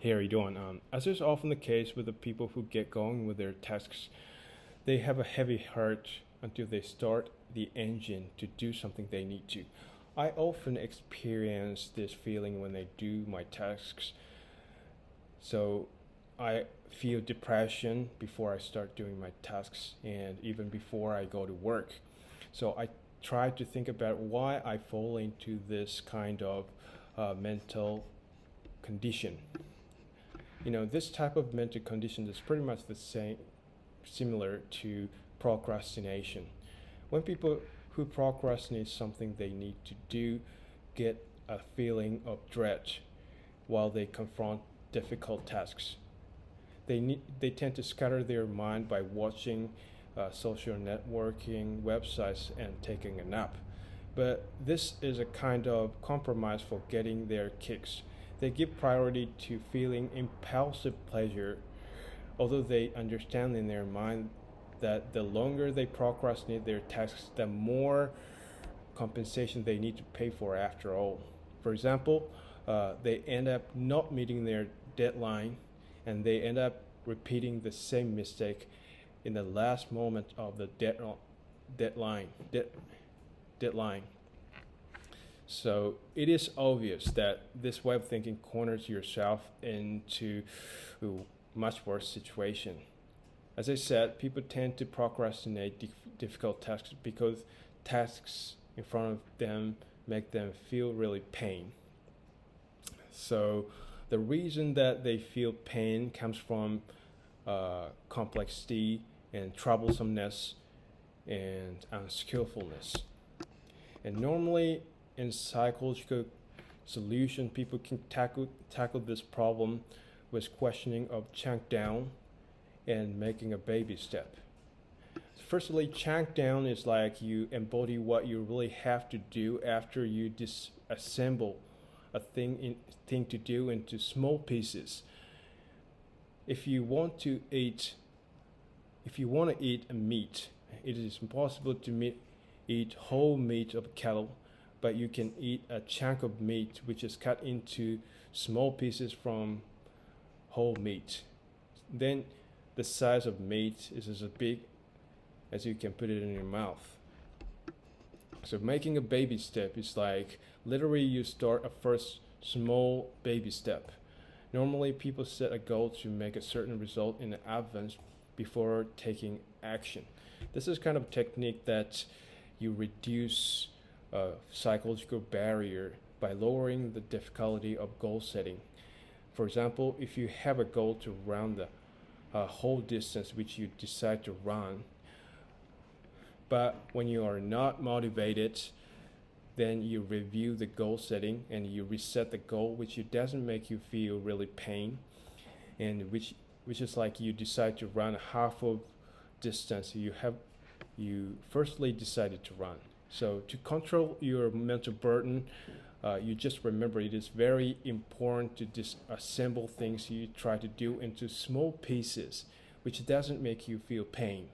Hey, how are you doing? As is often the case with the people who get going with their tasks, they have a heavy heart until they start the engine to do something they need to. I often experience this feeling when I do my tasks. So I feel depression before I start doing my tasks and even before I go to work. So I try to think about why I fall into this kind of mental condition. This type of mental condition is pretty much the same, similar to procrastination. When people who procrastinate something they need to do get a feeling of dread while they confront difficult tasks. They tend to scatter their mind by watching social networking websites and taking a nap. But this is a kind of compromise for getting their kicks. They give priority to feeling impulsive pleasure, although they understand in their mind that the longer they procrastinate their tasks, the more compensation they need to pay for after all. For example, they end up not meeting their deadline and they end up repeating the same mistake in the last moment of the deadline. Deadline. So it is obvious that this way of thinking corners yourself into a much worse situation. As I said, people tend to procrastinate difficult tasks because tasks in front of them make them feel really pain. So the reason that they feel pain comes from complexity and troublesomeness and unskillfulness. And normally in psychological solution, people can tackle this problem with questioning of chunk down and making a baby step. Firstly, chunk down is like you embody what you really have to do after you disassemble a thing to do into small pieces. If you want to eat a meat, it is impossible to eat whole meat of cattle, but you can eat a chunk of meat which is cut into small pieces from whole meat. Then the size of meat is as big as you can put it in your mouth. So making a baby step is like literally you start a first small baby step. Normally people set a goal to make a certain result in advance before taking action. This is kind of technique that you reduce a psychological barrier by lowering the difficulty of goal setting. For example, if you have a goal to run the whole distance which you decide to run, but when you are not motivated, then you review the goal setting and you reset the goal which doesn't make you feel really pain, and which is like you decide to run half of distance you firstly decided to run. So to control your mental burden, you just remember it is very important to disassemble things you try to do into small pieces, which doesn't make you feel pain.